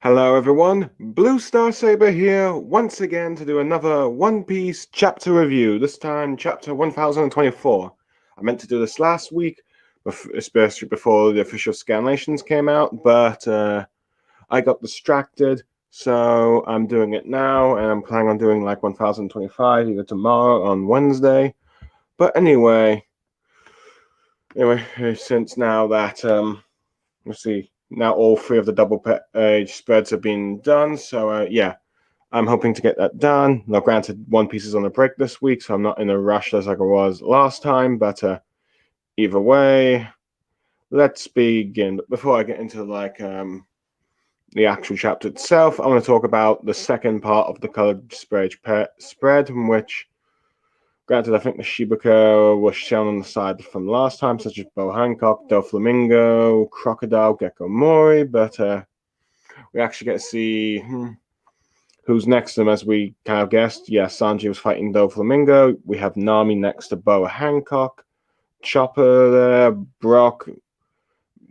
Hello everyone, Blue Star Saber here once again to do another One Piece chapter review, this time chapter 1024. I meant to do this last week, especially before the official scanlations came out, but I got distracted, so I'm doing it now, and I'm planning on doing like 1025 either tomorrow on Wednesday. But anyway, since now that, let's see, now all three of the double page spreads have been done. So yeah, I'm hoping to get that done. Now, granted, One Piece is on a break this week, so I'm not in a rush as like I was last time. But either way, let's begin. But before I get into like the actual chapter itself, I want to talk about the second part of the colored spread, in which, granted, I think the Shibuka was shown on the side from last time, such as Bo Hancock, Doflamingo, Crocodile, Gecko Mori, but we actually get to see who's next to them, as we kind of guessed. Yeah, Sanji was fighting Doflamingo. We have Nami next to Boa Hancock, Chopper there, Brock.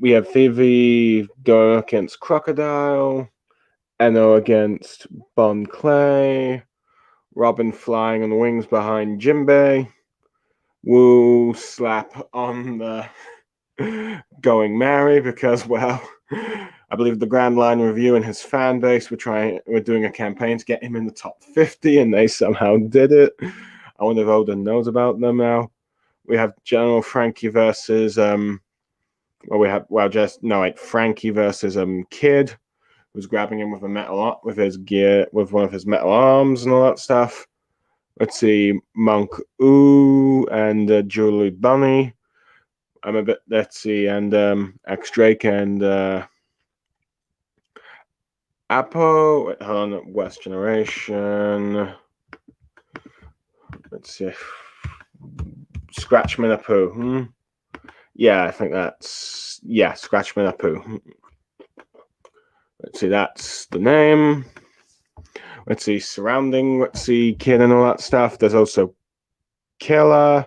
We have Vivi going against Crocodile, Eno against Bon Clay, Robin flying on the wings behind Jinbei, Wu slap on the Going Merry because, well, I believe the Grand Line Review and his fan base were doing a campaign to get him in the top 50, and they somehow did it. I wonder if Oden knows about them now. We have General Frankie versus Frankie versus Kid, who's grabbing him with a metal with his gear with one of his metal arms and all that stuff. Let's see, Monk Ooh and Julie Bunny. Let's see, and X Drake and Apo. Wait, hold on, West Generation. Let's see, Scratchman Apu. Yeah, I think that's Scratchman Apu. Let's see, that's the name. Let's see, surrounding. Let's see, Kid and all that stuff. There's also Killer.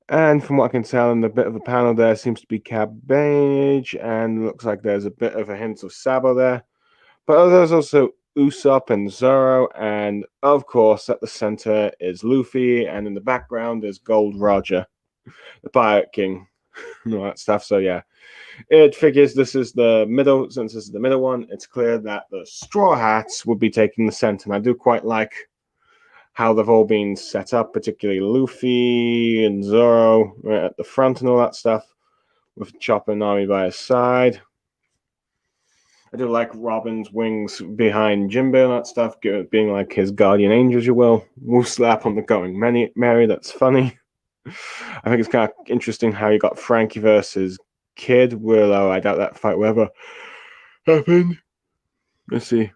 And from what I can tell in the bit of the panel there, seems to be Cabbage, and looks like there's a bit of a hint of Sabo there. But there's also Usopp and Zoro, and of course at the center is Luffy, and in the background is Gold Roger, the Pirate King, and all that stuff. So yeah, it figures this is the middle. Since this is the middle one, it's clear that the Straw Hats would be taking the center, and I do quite like how they've all been set up, particularly Luffy and Zoro right at the front and all that stuff, with Chopper and Nami by his side. I do like Robin's wings behind Jinbei and that stuff, being like his guardian angels, you will. Wolf slap on the Going Merry, that's funny. I think it's kind of interesting how you got Frankie versus Kid, Willow. I doubt that fight will ever happen. Let's see.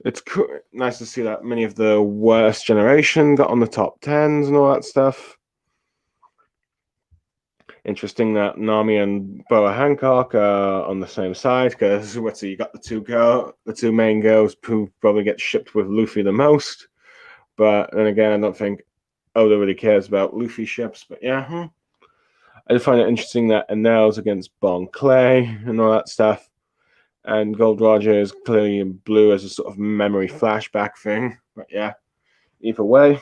It's nice to see that many of the worst generation got on the top 10s and all that stuff. Interesting that Nami and Boa Hancock are on the same side, because you got the two main girls who probably get shipped with Luffy the most. But then again, I don't think Oda really cares about Luffy ships. But yeah, I just find it interesting that Enel's against Bon Clay and all that stuff. And Gold Roger is clearly in blue as a sort of memory flashback thing. But yeah, either way,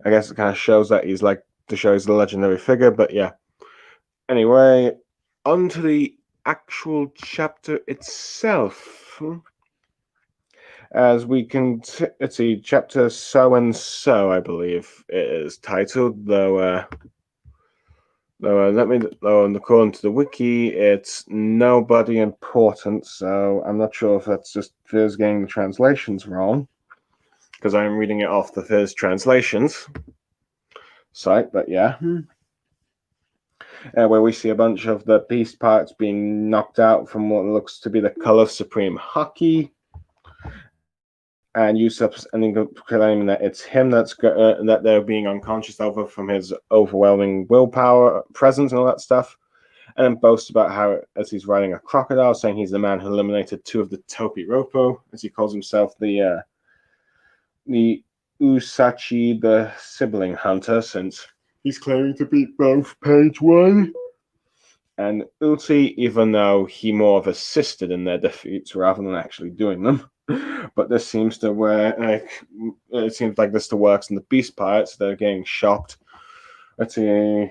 I guess it kind of shows that he's like to show he's a legendary figure. But yeah, anyway, on to the actual chapter itself. As we can, let's see, chapter so and so, I believe it is titled. According to the wiki, it's nobody important. So I'm not sure if that's just Fizz getting the translations wrong, because I'm reading it off the Fizz translations site. But yeah, where we see a bunch of the beast parts being knocked out from what looks to be the Color Supreme Haki. And Usopp's claiming that it's him that they're being unconscious over from his overwhelming willpower, presence, and all that stuff. And then boasts about how, as he's riding a crocodile, saying he's the man who eliminated two of the Topi Roppo, as he calls himself, the Usachi, the sibling hunter, since he's claiming to beat both Page One and Ulti, even though he more of assisted in their defeats rather than actually doing them. But this seems to work. It seems like this still works in the Beast Pirates. They're getting shocked. Let's see,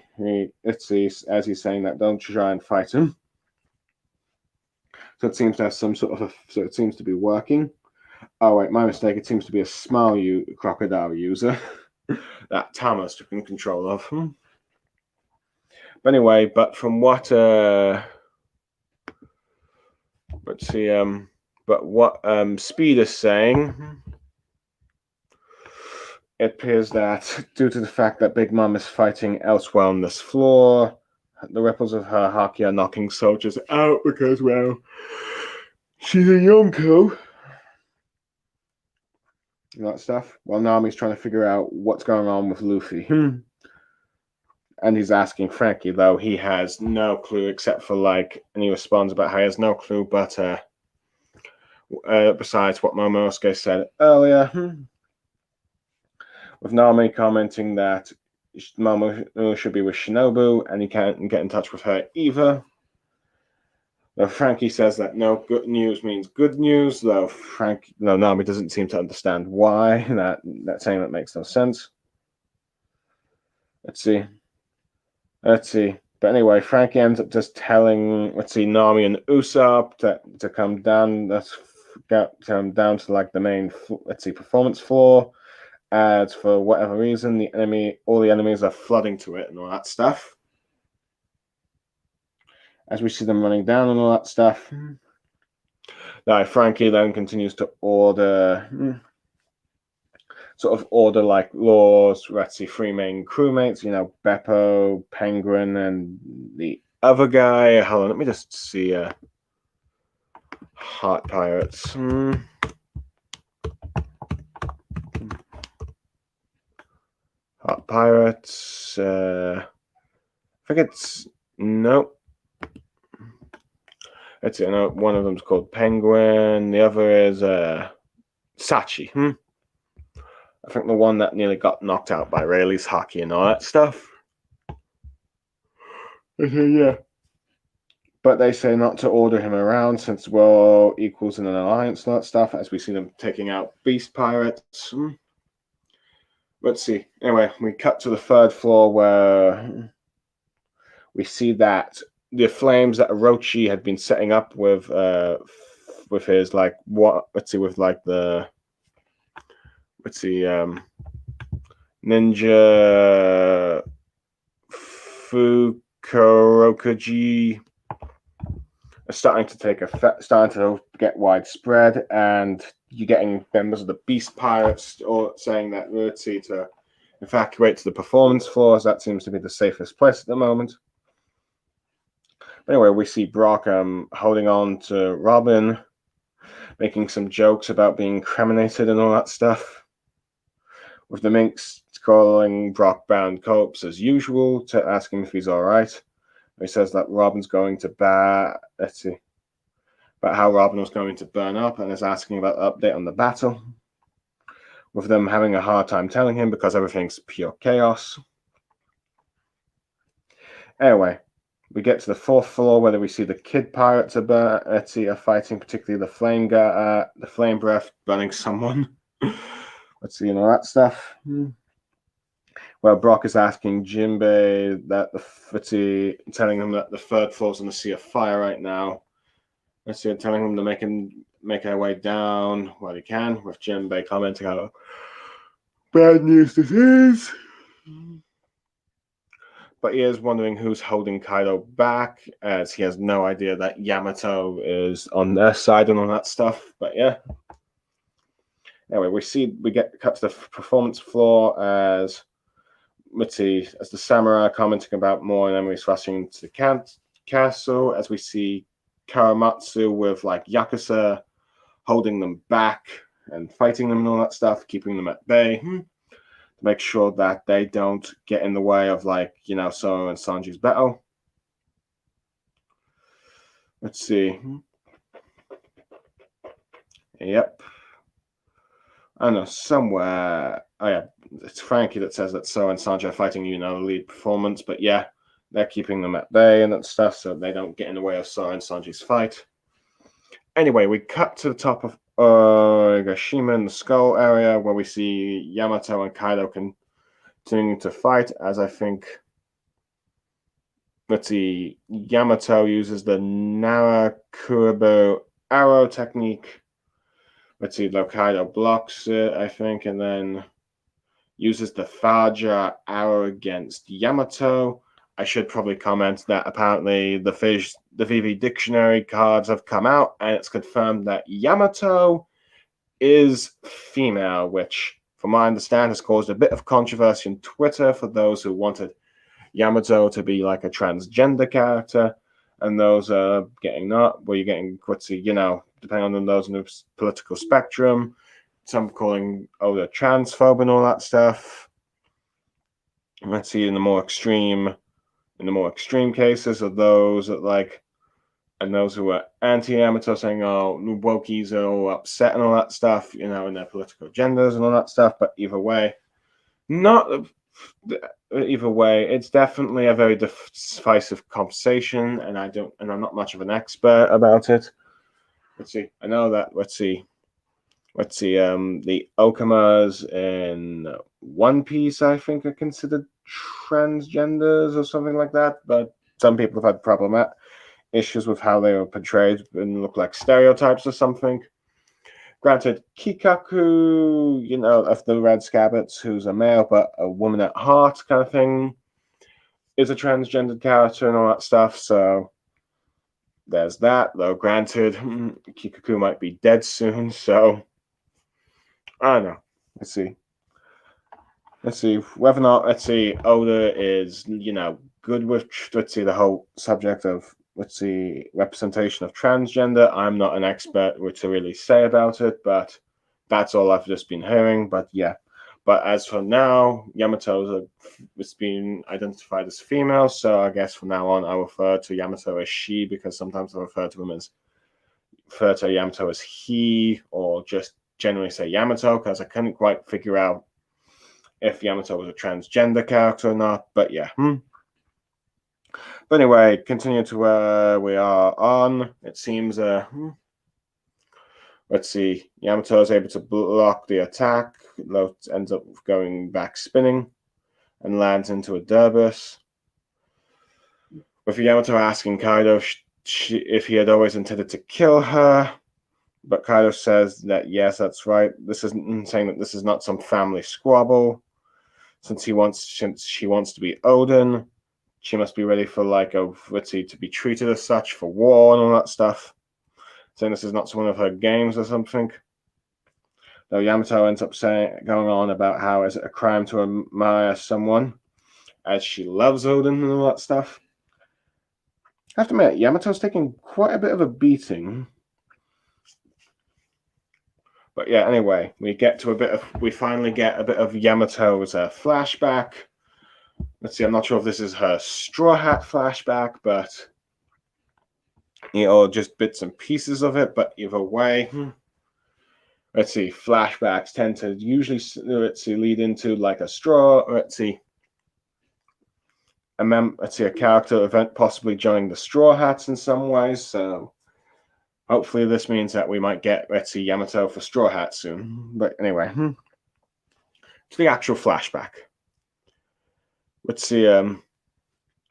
as he's saying that, don't try and fight him. So it seems to have some sort of so it seems to be working. Oh wait, my mistake. It seems to be a small crocodile user that Tama's taking control of. But anyway, but from what let's see, but what Speed is saying, it appears that due to the fact that Big Mom is fighting elsewhere on this floor, the ripples of her haki are knocking soldiers out because, well, she's a Yonko. And that stuff. While Nami's trying to figure out what's going on with Luffy. And he's asking Franky, though he has no clue except for and he responds about how he has no clue, but besides what Momosuke said earlier, with Nami commenting that Momo should be with Shinobu and he can't get in touch with her either. Though Franky says that no good news means good news, though Nami doesn't seem to understand why. That saying that makes no sense. Let's see. But anyway, Franky ends up just telling, Nami and Usopp to come down. Come down to the main, performance floor. As for whatever reason, all the enemies are flooding to it and all that stuff. As we see them running down and all that stuff. Now, Franky then continues to order laws. Three main crewmates, Beppo, Penguin, and the other guy. Hold on, let me just see. Heart Pirates. Heart Pirates. I think it's nope. Let's see. I know one of them's called Penguin. The other is Sachi. I think the one that nearly got knocked out by Rayleigh's haki and all that stuff. Yeah. But they say not to order him around since we're equals in an alliance and all that stuff, as we see them taking out Beast Pirates. Let's see. Anyway, we cut to the third floor where we see that the flames that Orochi had been setting up with his ninja Fukurokaji are starting to take effect, starting to get widespread, and you're getting members of the Beast Pirates saying that to evacuate to the performance floors. That seems to be the safest place at the moment. But anyway, we see Brock holding on to Robin, making some jokes about being cremated and all that stuff. With the Minx calling Brock bound corpse as usual to ask him if he's all right. He says that Robin's going to about how Robin was going to burn up and is asking about the update on the battle. With them having a hard time telling him because everything's pure chaos. Anyway, we get to the fourth floor where we see the Kid Pirates are fighting, particularly the Flame Breath burning someone. Let's see, all that stuff. Well, Brock is asking Jinbei telling him that the third floor's in the sea of fire right now. Let's see, telling him to make their way down while he can, with Jinbei commenting how bad news this is. But he is wondering who's holding Kaido back, as he has no idea that Yamato is on their side and all that stuff. But yeah. Anyway, we get cut to the performance floor as the samurai commenting about more enemies rushing to the castle, as we see Karamatsu with Yakuza holding them back and fighting them and all that stuff, keeping them at bay to make sure that they don't get in the way of Sora and Sanji's battle. Let's see. Yep. I don't know, somewhere. Oh yeah, it's Franky that says that Sora and Sanji are fighting, the lead performance. But yeah, they're keeping them at bay and that stuff so they don't get in the way of Sora and Sanji's fight. Anyway, we cut to the top of Onigashima in the skull area where we see Yamato and Kaido continuing to fight, as I think, let's see, Yamato uses the Narakurubo arrow technique. Let's see, Kaido blocks it, I think, and then uses the Faja arrow against Yamato. I should probably comment that apparently the VV dictionary cards have come out, and it's confirmed that Yamato is female, which, from what I understand, has caused a bit of controversy on Twitter for those who wanted Yamato to be like a transgender character, and those are getting not. Well, you're getting, depending on those in the political spectrum, some calling Oda transphobe and all that stuff. Let's see, in the more extreme cases of those that and those who are anti-Yamato saying, oh, wokies are all upset and all that stuff, in their political agendas and all that stuff. But either way, it's definitely a very divisive conversation, and I'm not much of an expert about it. Let's see. I know that. Let's see. The Okamas in One Piece, I think, are considered transgenders or something like that. But some people have had issues with how they were portrayed and look like stereotypes or something. Granted, Kikaku, of the Red Scabbards, who's a male but a woman at heart kind of thing, is a transgendered character and all that stuff. So there's that. Though, granted, Kikaku might be dead soon. So I don't know. Let's see whether or not Oda is good with the whole subject of representation of transgender. I'm not an expert to really say about it, but that's all I've just been hearing. But yeah, but as for now, Yamato has been identified as female, so I guess from now on I refer to Yamato as she, because sometimes I refer to Yamato as he, or just generally say Yamato, because I couldn't quite figure out if Yamato was a transgender character or not. But yeah. But anyway, continue to where we are on. It seems, let's see, Yamato is able to block the attack. Ends up going back spinning and lands into a Derbus. With Yamato asking Kaido if he had always intended to kill her. But Kaido says that yes, that's right. This isn't saying that this is not some family squabble. Since she wants to be Odin, she must be ready for to be treated as such for war and all that stuff. Saying this is not one of her games or something. Though Yamato ends up going on about how is it a crime to admire someone, as she loves Odin and all that stuff. I have to admit, Yamato's taking quite a bit of a beating. But yeah, anyway, we finally get a bit of Yamato's flashback. Let's see, I'm not sure if this is her Straw Hat flashback, but or just bits and pieces of it. But either way, let's see, flashbacks tend to usually lead into like a straw. A character event possibly joining the Straw Hats in some ways. So hopefully this means that we might get Yamato for Straw Hat soon. But anyway, to the actual flashback. Let's see.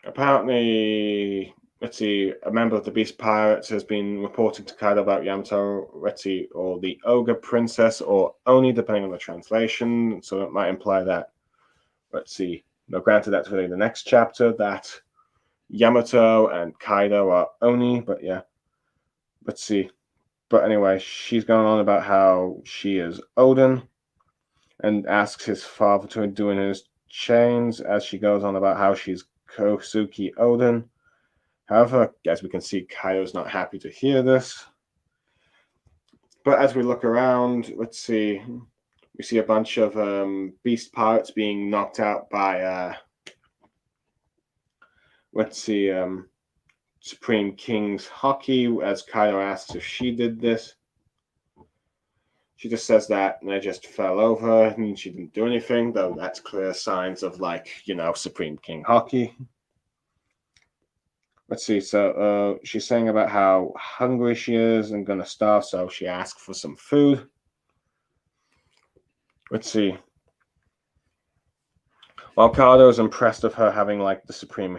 Apparently, a member of the Beast Pirates has been reporting to Kaido about Yamato, or the Ogre Princess, or Oni, depending on the translation. So it might imply that, now granted that's really the next chapter, that Yamato and Kaido are Oni, but yeah. Let's see. But anyway, she's going on about how she is Odin, and asks his father to do in his chains, as she goes on about how she's Kosuke Odin. However, as we can see, Kaido's not happy to hear this. But as we look around, we see a bunch of beast pirates being knocked out by Supreme King's Haki, as Kaido asks if she did this. She just says that, and they just fell over, and she didn't do anything, though that's clear signs of Supreme King Haki. let's see. So she's saying about how hungry she is and gonna starve, so she asks for some food. Let's see. While Kaido is impressed with her having like the Supreme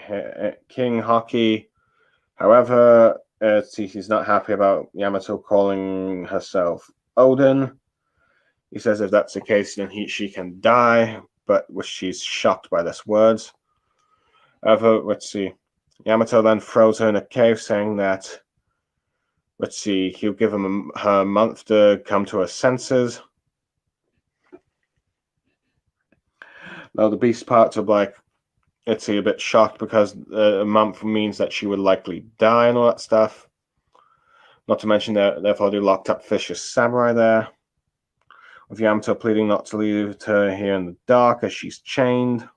King Haki, however, he's not happy about Yamato calling herself Odin. He says if that's the case, then she can die, but she's shocked by this words. However, let's see. Yamato then throws her in a cave, saying that, let's see, he'll give her a month to come to her senses. Now, the beast parts are like, let's see, a bit shocked because a month means that she would likely die and all that stuff. Not to mention that they've already locked up Fisher's samurai there. With Yamato pleading not to leave her here in the dark as she's chained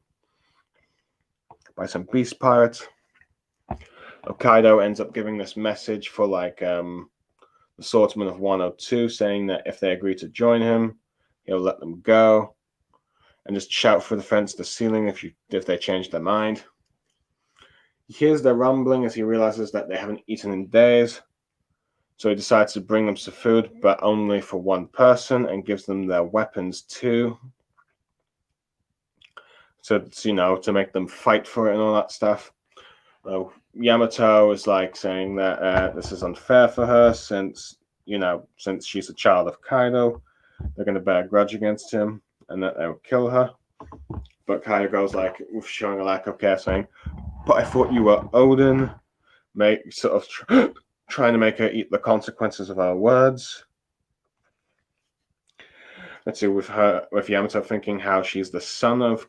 by some beast pirates. Kaido ends up giving this message for like the swordsman of 102, saying that if they agree to join him, he'll let them go and just shout through the fence to the ceiling if they change their mind. He hears their rumbling as he realizes that they haven't eaten in days. So he decides to bring them some food, but only for one person, and gives them their weapons too. So, to make them fight for it and all that stuff. Yamato is like saying that this is unfair for her since she's a child of Kaido. They're going to bear a grudge against him and that they'll kill her. But Kaido goes like, showing a lack of care, saying, but I thought you were Odin. Trying to make her eat the consequences of her words. Let's see, with Yamato thinking how she's the son of,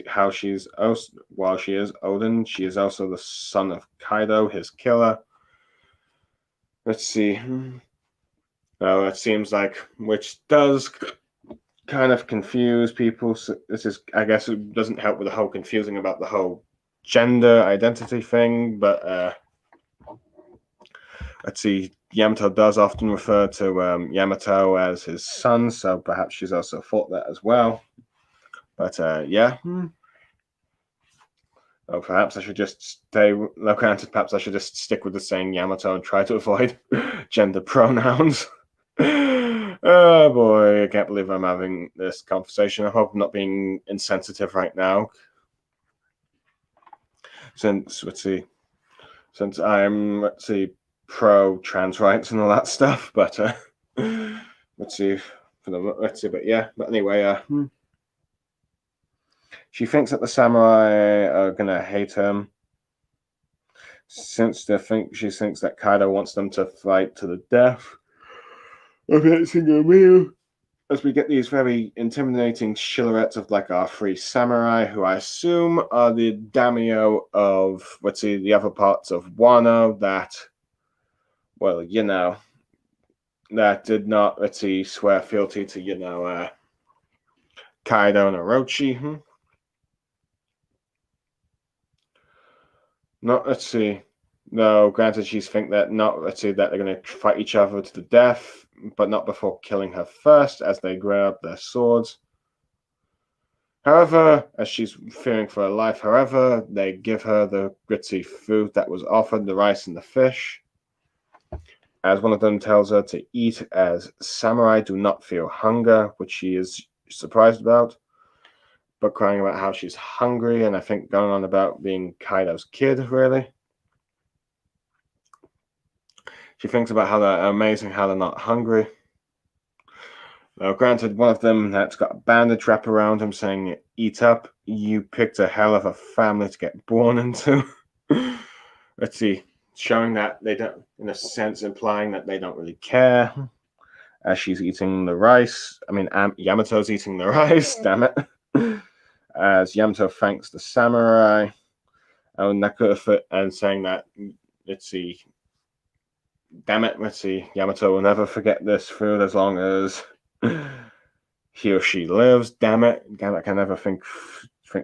how she's, while she is Odin, she is also the son of Kaido, his killer. Let's see. It seems like, which does kind of confuse people. So this is, I guess, it doesn't help with the whole confusing about the whole gender identity thing, but let's see. Yamato does often refer to Yamato as his son, so perhaps she's also thought that as well. But yeah. Oh, perhaps I should just stay. Granted, perhaps I should just stick with the saying Yamato and try to avoid gender pronouns. Oh boy, I can't believe I'm having this conversation. I hope I'm not being insensitive right now. Since I'm pro trans rights and all that stuff, but let's see. But yeah. But anyway, she thinks that the samurai are gonna hate him, since she thinks that Kaido wants them to fight to the death. As we get these very intimidating silhouettes of like our three samurai, who I assume are the daimyo of, the other parts of Wano that, that did not, swear fealty to, Kaido and Orochi. No, granted, she's think that that they're going to fight each other to the death, but not before killing her first, as they grab their swords. However, as she's fearing for her life, they give her the gritty food that was offered, the rice and the fish. As one of them tells her to eat, as samurai do not feel hunger, which she is surprised about, but crying about how she's hungry, and I think going on about being Kaido's kid, really. She thinks about how they're amazing, how they're not hungry. Now, granted, one of them that's got a bandage wrapped around him saying, eat up, you picked a hell of a family to get born into. Let's see, showing that they don't, in a sense, implying that they don't really care. As she's eating the rice, Yamato's eating the rice, damn it. As Yamato thanks the samurai, and saying that, damn it, Yamato will never forget this food as long as he or she lives. Damn it, I can never think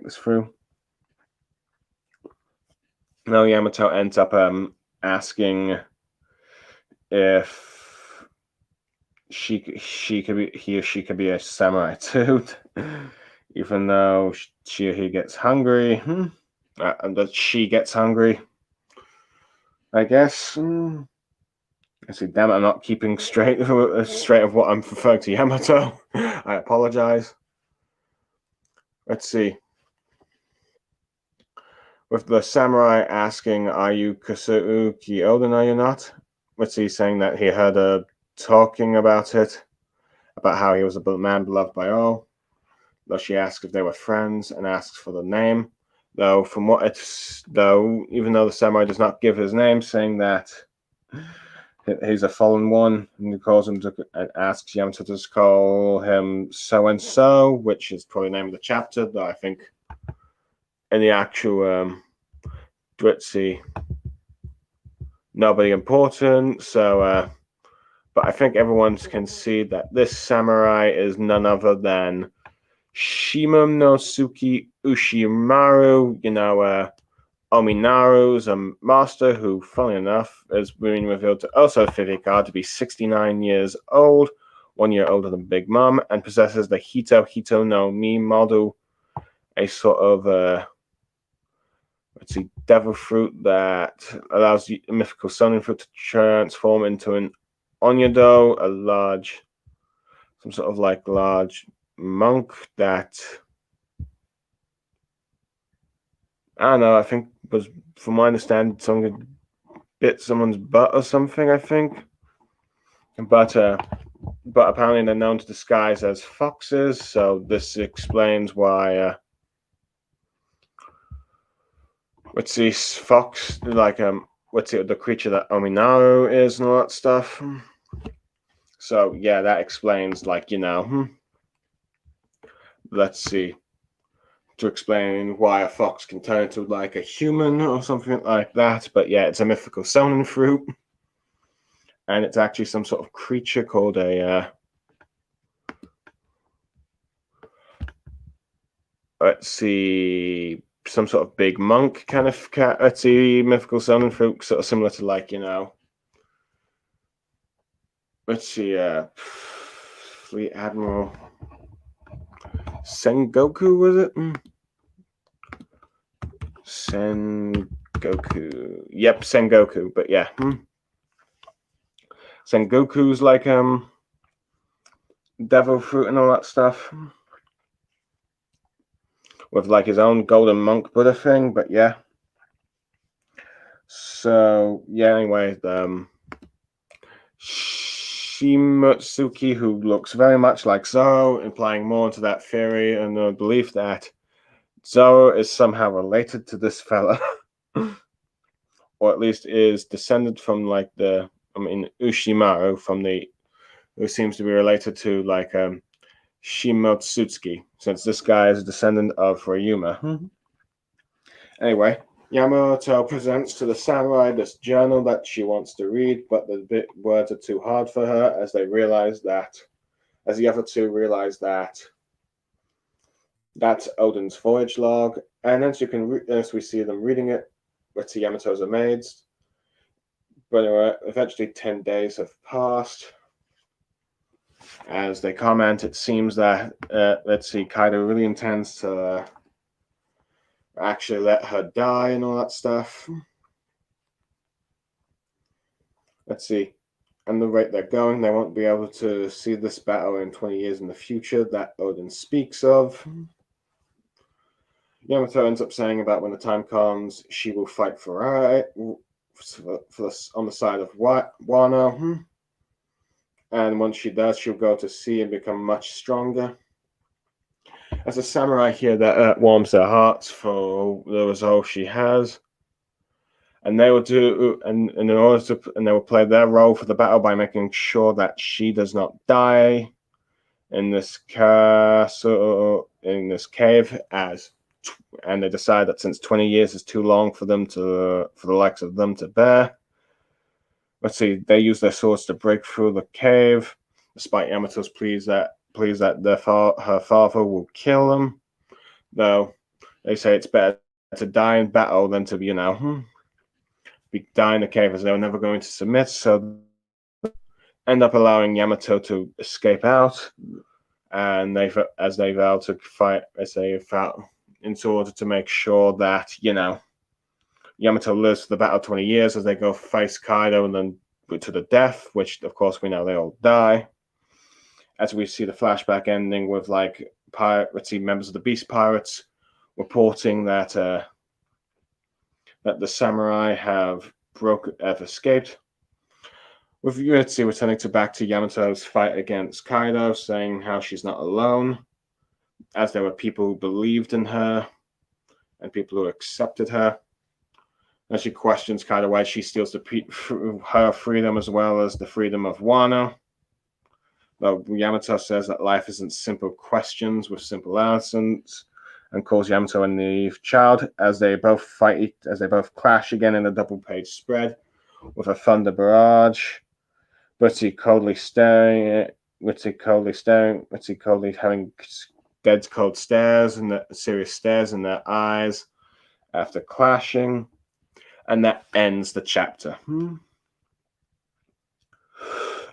this through. Now Yamato ends up asking if he or she could be a samurai too, even though he gets hungry, and that she gets hungry. I guess. I see. Damn it, I'm not keeping straight of what I'm referring to Yamato. I apologize. Let's see. With the samurai asking, "Are you Kasuki Oden? Are you not?" Let's see, saying that he heard her talking about it, about how he was a man beloved by all. Though she asks if they were friends and asks for the name. Though from what it's even though the samurai does not give his name, saying that he's a fallen one, and he calls him and asks Yamato to call him so and so, which is probably the name of the chapter. Though I think in the actual let's see, nobody important. So, but I think everyone can see that this samurai is none other than Shimonosuke Ushimaru. Ominaru's a master who, funny enough, is being revealed to also Fivika to be 69 years old, 1 year older than Big Mom, and possesses the Hito no Mi model, a sort of devil fruit that allows the mythical summoning fruit to transform into an Onyado, some sort of large monk that I don't know. I think was, from my understanding, someone bit someone's butt or something. I think, but apparently they're known to disguise as foxes. So this explains why. Let's see, fox the creature that Ominaru is and all that stuff. So yeah, that explains let's see, to explain why a fox can turn into like a human or something like that. But yeah, it's a mythical sonin fruit, and it's actually some sort of creature called let's see, some sort of big monk kind of cat. Let's see, mythical sonin fruit, sort of similar to let's see, Fleet Admiral Sengoku, was it? Sengoku. Yep, Sengoku. But yeah. Sengoku's like devil fruit and all that stuff. With like his own golden monk Buddha thing, but yeah. So yeah, anyway, Shimotsuki, who looks very much like Zoro, implying more into that theory and the belief that Zoro is somehow related to this fella. Or at least is descended from Ushimaru, who seems to be related to Shimotsuki, since this guy is a descendant of Ryuma. Anyway, Yamato presents to the samurai this journal that she wants to read, but the words are too hard for her, as the other two realize that that's Oden's voyage log. And as we see them reading it, let's see, Yamato's amazed. But eventually 10 days have passed. As they comment, it seems that, let's see, Kaido really intends to actually let her die and all that stuff. Let's see. And the rate they're going, they won't be able to see this battle in 20 years in the future that Oden speaks of. Yamato ends up saying about when the time comes, she will fight on the side of Wano. And once she does, she'll go to sea and become much stronger. As a samurai here, that warms their hearts for the resolve she has. And they will they will play their role for the battle by making sure that she does not die in this castle, in this cave, and they decide that since 20 years is too long for the likes of them to bear. Let's see, they use their swords to break through the cave, despite Yamato's pleas that her father will kill them. Though they say it's better to die in battle than to die in the cave, as they were never going to submit. So end up allowing Yamato to escape out, and they vow to fight in order to make sure that Yamato lives for the battle 20 years as they go face Kaido and then to the death, which of course we know they all die. As we see the flashback ending with like members of the Beast Pirates reporting that that the samurai have escaped. With Yuetsu returning back to Yamato's fight against Kaido, saying how she's not alone, as there were people who believed in her and people who accepted her. And she questions Kaido why she steals her freedom as well as the freedom of Wano. Though Yamato says that life isn't simple questions with simple answers, and calls Yamato a naive child as they both clash again in a double-page spread with a thunder barrage. Ritzy coldly having dead cold stares and serious stares in their eyes after clashing. And that ends the chapter.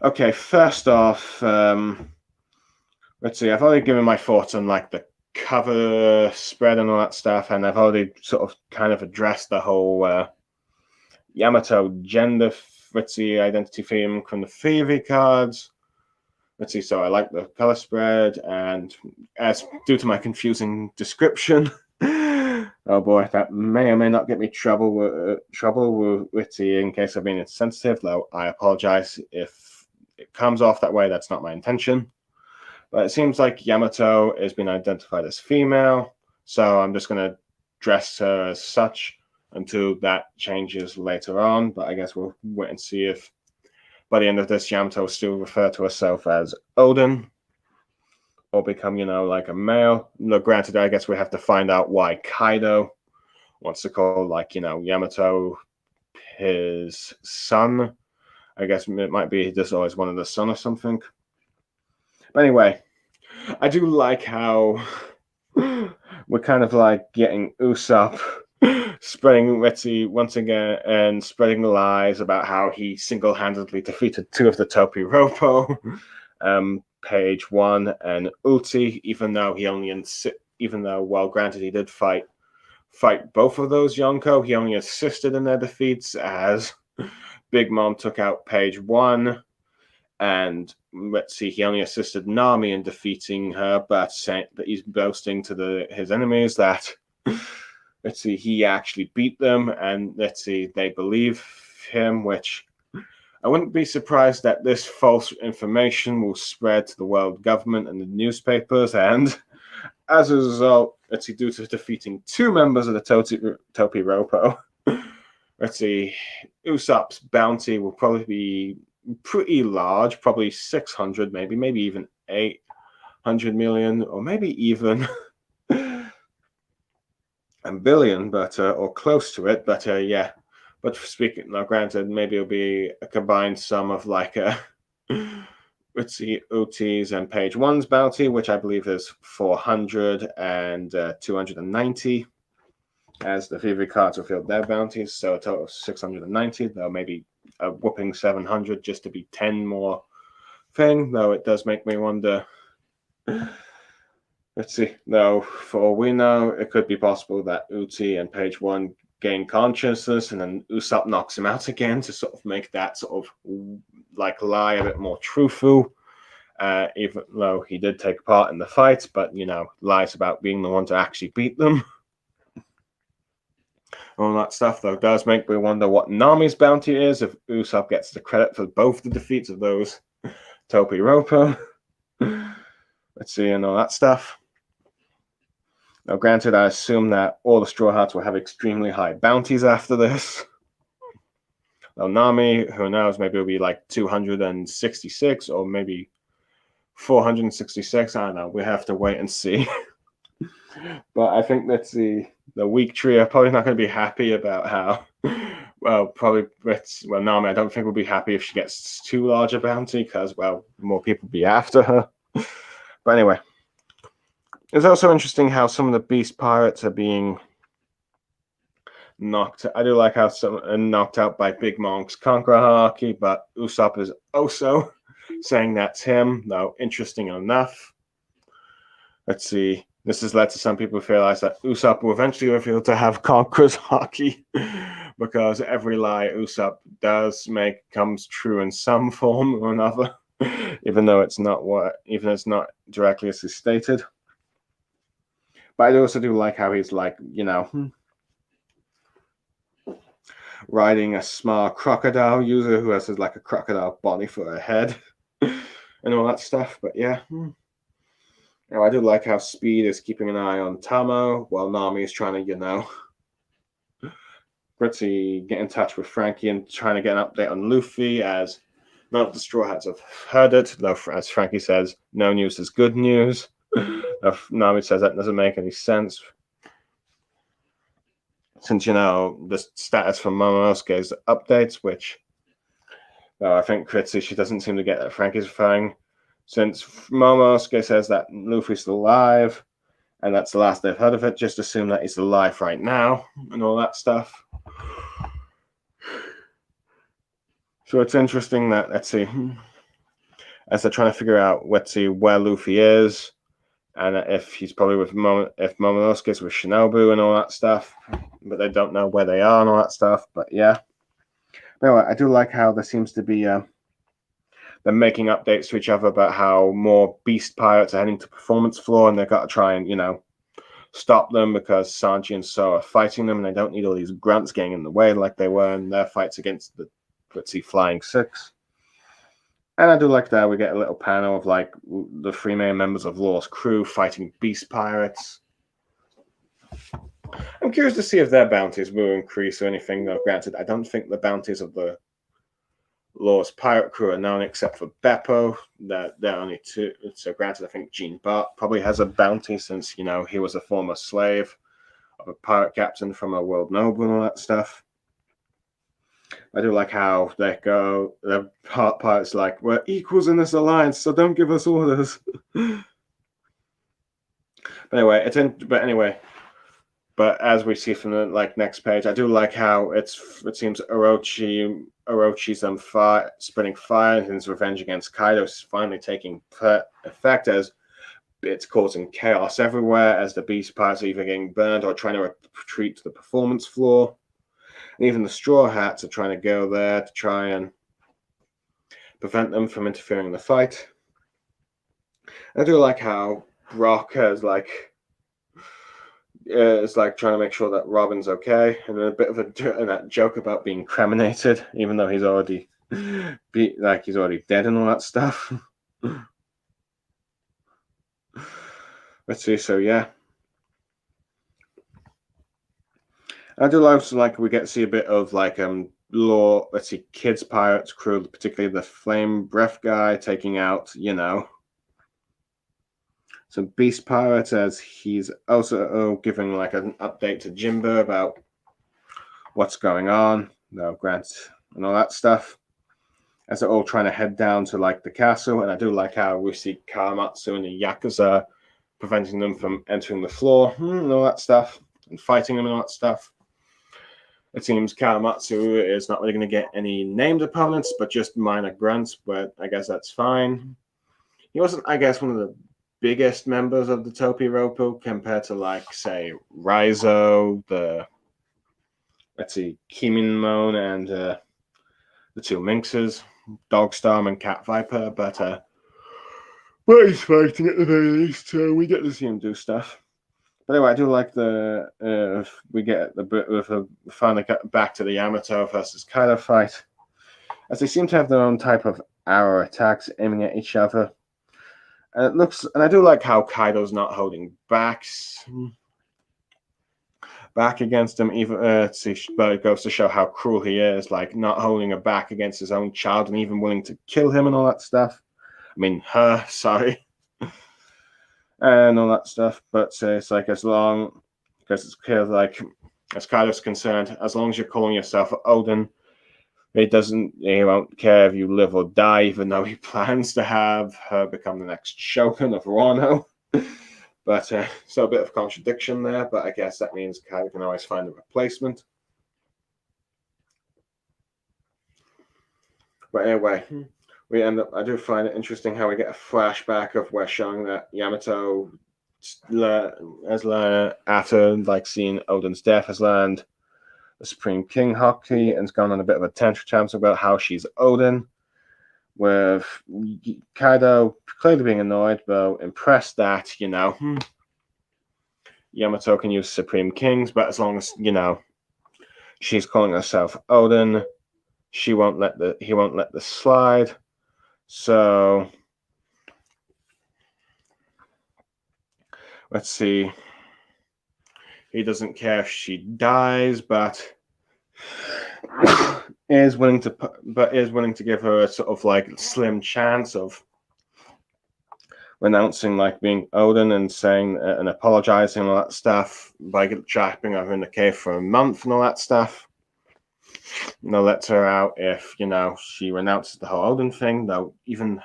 Okay, first off, let's see. I've already given my thoughts on like the cover spread and all that stuff, and I've already sort of kind of addressed the whole Yamato gender identity theme from the Thievery cards. Let's see. So I like the color spread, and as due to my confusing description. Oh boy, that may or may not get me trouble with Ritzy in case I've been insensitive, though I apologize if it comes off that way. That's not my intention. But it seems like Yamato has been identified as female, so I'm just going to dress her as such until that changes later on. But I guess we'll wait and see if by the end of this, Yamato will still refer to herself as Odin, or become, like a male. No, granted, I guess we have to find out why Kaido wants to call, like, Yamato his son. I guess it might be he just always wanted a son or something. But anyway, I do like how we're kind of like getting Usopp spreading Ritzy once again and spreading lies about how he single-handedly defeated two of the Topi Roppo. Page 1 and Uchi, even though while granted he did fight both of those Yonko, he only assisted in their defeats as Big Mom took out Page 1, and let's see, he only assisted Nami in defeating her, but he's boasting to his enemies that let's see, he actually beat them, and let's see, they believe him, which I wouldn't be surprised that this false information will spread to the world government and the newspapers, and as a result, let's see, due to defeating two members of the Topi Roppo, let's see, Usopp's bounty will probably be pretty large, probably 600, maybe even 800 million, or maybe even a billion, but or close to it. But yeah. But speaking, now granted, maybe it'll be a combined sum of like let's see, Uchi's and Page 1's bounty, which I believe is 400 and 290, as the Thievery cards revealed their bounties, so a total of 690, though maybe a whooping 700 just to be 10 more thing, though it does make me wonder. Let's see, though, for all we know, it could be possible that Uchi and Page 1 gain consciousness and then Usopp knocks him out again to sort of make that sort of like lie a bit more truthful, even though he did take part in the fight, but lies about being the one to actually beat them. All that stuff, though, does make me wonder what Nami's bounty is if Usopp gets the credit for both the defeats of those Topi Roppo. Let's see, and all that stuff. Now, granted, I assume that all the Straw Hats will have extremely high bounties after this. Now, Nami, who knows, maybe it'll be like 266 or maybe 466. I don't know. We have to wait and see. But I think that the weak tree are probably not going to be happy about how. Nami, I don't think will be happy if she gets too large a bounty because, more people will be after her. But anyway. It's also interesting how some of the Beast Pirates are being knocked. I do like how some are knocked out by Big Mom's Conqueror hierarchy, but Usopp is also saying that's him, though interesting enough. Let's see. This has led to some people realize that Usopp will eventually reveal to have Conqueror's hierarchy because every lie Usopp does make comes true in some form or another, even though it's not directly as stated. But I also do like how he's like, riding a small crocodile user who has like a crocodile body for a head and all that stuff. But yeah. Now, I do like how Speed is keeping an eye on Tamo while Nami is trying to, Gritty get in touch with Frankie and trying to get an update on Luffy, as none of the Straw Hats have heard it, though, as Frankie says, no news is good news. Nami says that doesn't make any sense, since, the status from Momonosuke's updates, which, I think Gritty, she doesn't seem to get that Frankie's referring, since Momonosuke says that Luffy's still alive, and that's the last they've heard of it, just assume that he's alive right now, and all that stuff. So it's interesting that, let's see, as they're trying to figure out, where Luffy is, and if he's probably with if Momonosuke's with Shinobu and all that stuff, but they don't know where they are and all that stuff. But yeah, but anyway, I do like how there seems to be they're making updates to each other about how more beast pirates are heading to Performance Floor, and they've got to try and stop them because Sanji and So are fighting them, and they don't need all these grunts getting in the way like they were in their fights against the Flying Six. And I do like that we get a little panel of like the 3 main members of Law's crew fighting beast pirates. I'm curious to see if their bounties will increase or anything, though. Granted, I don't think the bounties of the Law's pirate crew are known except for Beppo. They're only 2. So granted, I think Gene Bart probably has a bounty since, he was a former slave of a pirate captain from a world noble and all that stuff. I do like how they go. The pirates like, we're equals in this alliance, so don't give us orders. But as we see from the next page, I do like how it seems Orochi's spreading fire and his revenge against Kaido is finally taking effect, as it's causing chaos everywhere, as the beast pirates are either getting burned or trying to retreat to the Performance Floor. And even the Straw Hats are trying to go there to try and prevent them from interfering in the fight. I do like how Brock is trying to make sure that Robin's okay, and then a bit of that joke about being cremated, even though he's already dead and all that stuff. Let's see. So yeah. I do like we get to see a bit of Law, Kids Pirates crew, particularly the Flame Breath guy taking out, some Beast Pirates, as he's also giving an update to Jimbo about what's going on, Grant and all that stuff, as they're all trying to head down to the castle. And I do like how we see Kawamatsu and the Yakuza preventing them from entering the floor and all that stuff, and fighting them and all that stuff. It seems Kawamatsu is not really going to get any named opponents, but just minor grunts, but I guess that's fine. He wasn't, I guess, one of the biggest members of the Topiropo compared to, say, Raizo, Kiminmon, and the 2 Minxes, Dogstorm and Cat Viper, but he's fighting at the very least, so we get to see him do stuff. But anyway, I do like we get the bit of finally get back to the Yamato versus Kaido fight, as they seem to have their own type of arrow attacks aiming at each other. And I do like how Kaido's not holding back against him, even but it goes to show how cruel he is, not holding a back against his own child and even willing to kill him and all that stuff. I mean, her, sorry. And all that stuff, but it's as long because it's clear, as Kaido's concerned, as long as you're calling yourself Oden, he won't care if you live or die, even though he plans to have her become the next shogun of Wano. But so a bit of contradiction there, but I guess that means Kaido can always find a replacement. But anyway, I do find it interesting how we get a flashback of where showing that Yamato, after seeing Oden's death, has learned the Supreme King hockey and has gone on a bit of a tantrum about how she's Odin, with Kaido clearly being annoyed, but impressed that, Yamato can use Supreme Kings, but as long as, she's calling herself Odin, he won't let this slide. So let's see. He doesn't care if she dies, but is willing to give her a sort of like slim chance of renouncing like being Odin and saying and apologizing and all that stuff by trapping her in the cave for a month and all that stuff. And they'll let her out if she renounces the whole Odin thing. Though even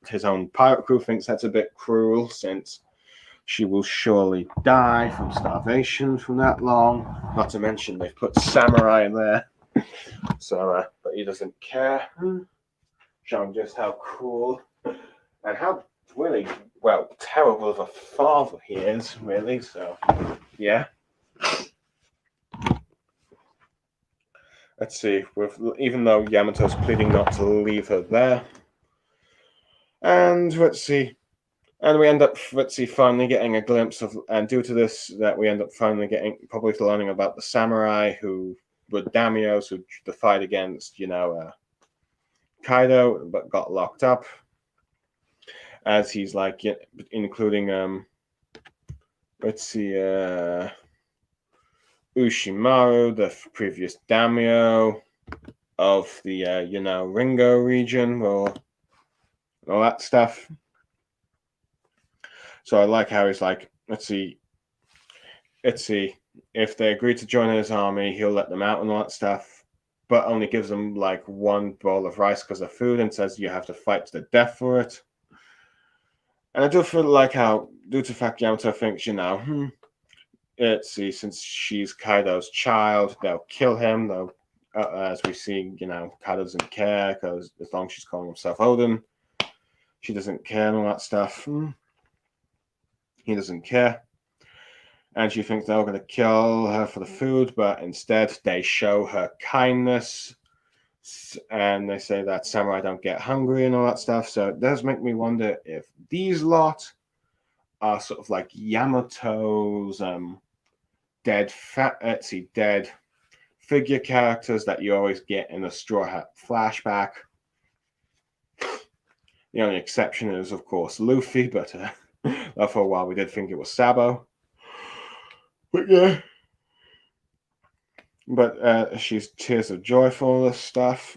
his own pirate crew thinks that's a bit cruel, since she will surely die from starvation from that long. Not to mention they've put samurai in there. So, but he doesn't care. Showing just how cruel and how really terrible of a father he is, really. So, yeah. Let's see. Even though Yamato's pleading not to leave her there, and let's see. And we end up, finally getting a glimpse of, and due to this, that we end up finally probably learning about the samurai who were daimyos who the fight against, Kaido, but got locked up. As he's like, including, Ushimaru, the previous daimyo of the, Ringo region, or all that stuff. So I like how he's like, let's see. If they agree to join his army, he'll let them out and all that stuff, but only gives them like one bowl of rice because of food and says you have to fight to the death for it. And I do feel like how, due to the fact Yamato thinks, since she's Kaido's child, they'll kill him, though, as we see, Kaido doesn't care because as long as she's calling himself Odin, she doesn't care and all that stuff. He doesn't care. And she thinks they're going to kill her for the food, but instead they show her kindness. And they say that samurai don't get hungry and all that stuff. So it does make me wonder if these lot are sort of like Yamato's dead figure characters that you always get in a Straw Hat flashback. The only exception is, of course, Luffy, but for a while we did think it was Sabo. But yeah. But she's tears of joy for all this stuff.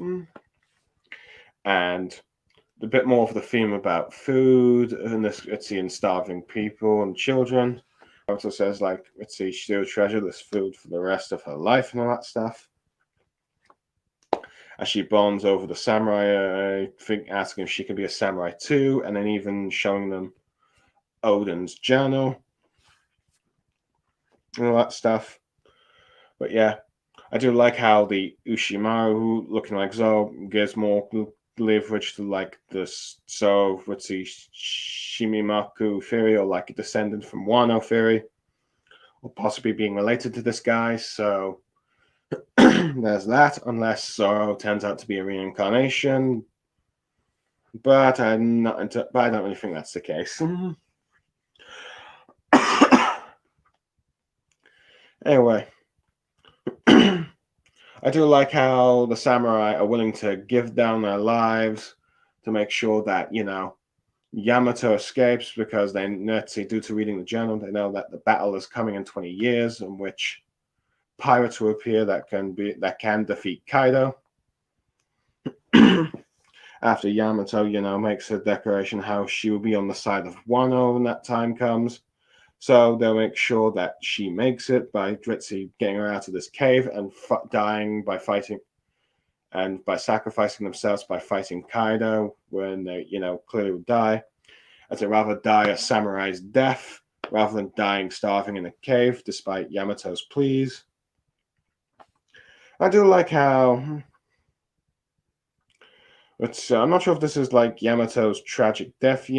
And a bit more of the theme about food and and starving people and children. Also says like, she'll treasure this food for the rest of her life and all that stuff. As she bonds over the samurai, asking if she can be a samurai too, and then even showing them Odin's journal and all that stuff. But yeah, I do like how the Ushimaru, looking like Zou, gives more leverage to like this. So Shimimaku theory, or like a descendant from Wano theory, or possibly being related to this guy. So there's that, unless Zoro turns out to be a reincarnation. But I don't really think that's the case. Anyway, I do like how the samurai are willing to give down their lives to make sure that, Yamato escapes, because due to reading the journal, they know that the battle is coming in 20 years, in which pirates will appear that can defeat Kaido. After Yamato, makes a declaration how she will be on the side of Wano when that time comes. So they'll make sure that she makes it by getting her out of this cave and dying by fighting, and by sacrificing themselves by fighting Kaido when they, clearly would die. As they rather die a samurai's death rather than dying starving in a cave, despite Yamato's pleas. I do like how, I'm not sure if this is like Yamato's tragic death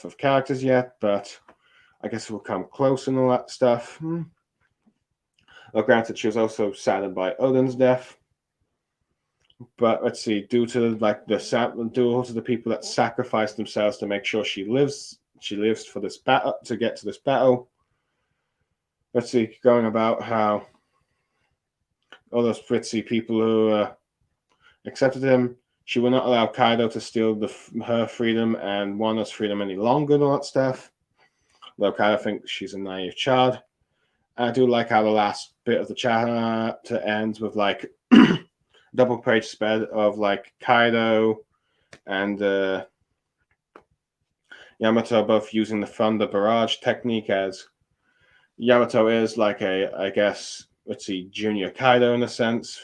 of characters yet, but I guess it will come close and all that stuff. Well, granted, she was also saddened by Odin's death. But let's see, due to the people that sacrificed themselves to make sure she lives for this battle, to get to this battle. Let's see, going about how all those Fritzy people who accepted him, she will not allow Kaido to steal her freedom and Wano's freedom any longer and all that stuff. Though Kaido thinks she's a naive child. I do like how the last bit of the chapter ends with like double page spread of like Kaido and Yamato both using the Thunder Barrage technique, as Yamato is like I guess, let's see, junior Kaido in a sense.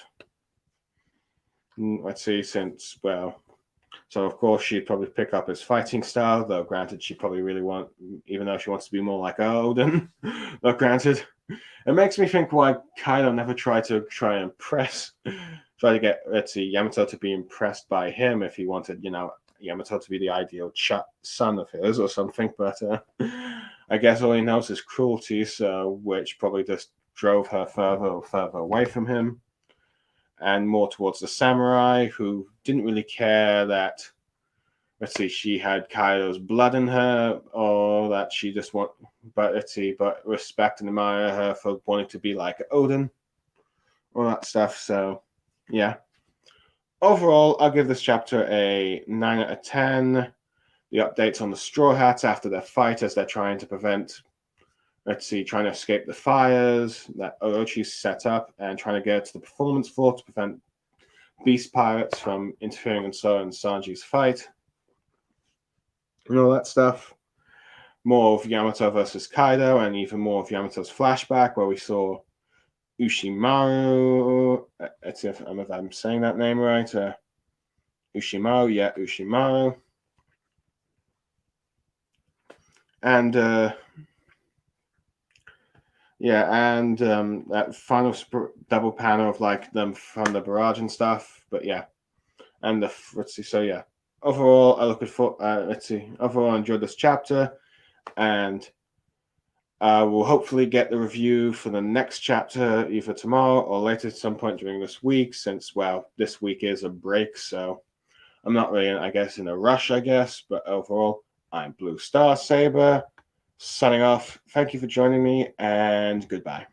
Let's see, since, well, so of course she'd probably pick up his fighting style, though granted she probably really even though she wants to be more like Odin, though granted. It makes me think why Kaido never tried to try to get, let's see, Yamato to be impressed by him if he wanted, Yamato to be the ideal son of his or something. But I guess all he knows is cruelty, so which probably just drove her further away from him and more towards the samurai, who didn't really care that, let's see, she had Kaido's blood in her, or that she just but respect and admire her for wanting to be like Odin, all that stuff. So, yeah. Overall, I'll give this chapter a 9 out of 10. The updates on the Straw Hats after their fight as they're trying to escape the fires that Orochi's set up and trying to get to the performance floor to prevent Beast Pirates from interfering in Sora and Sanji's fight. And all that stuff. More of Yamato versus Kaido, and even more of Yamato's flashback where we saw Ushimaru. Let's see if I'm saying that name right. Ushimaru, yeah, Ushimaru. And that final double panel of like them from the barrage and stuff. But yeah, and let's see. So yeah, overall, overall, I enjoyed this chapter, and we'll hopefully get the review for the next chapter either tomorrow or later at some point during this week, since, well, this week is a break, so I'm not really, I guess, in a rush, but overall, I'm Blue Star Saber, signing off. Thank you for joining me, and goodbye.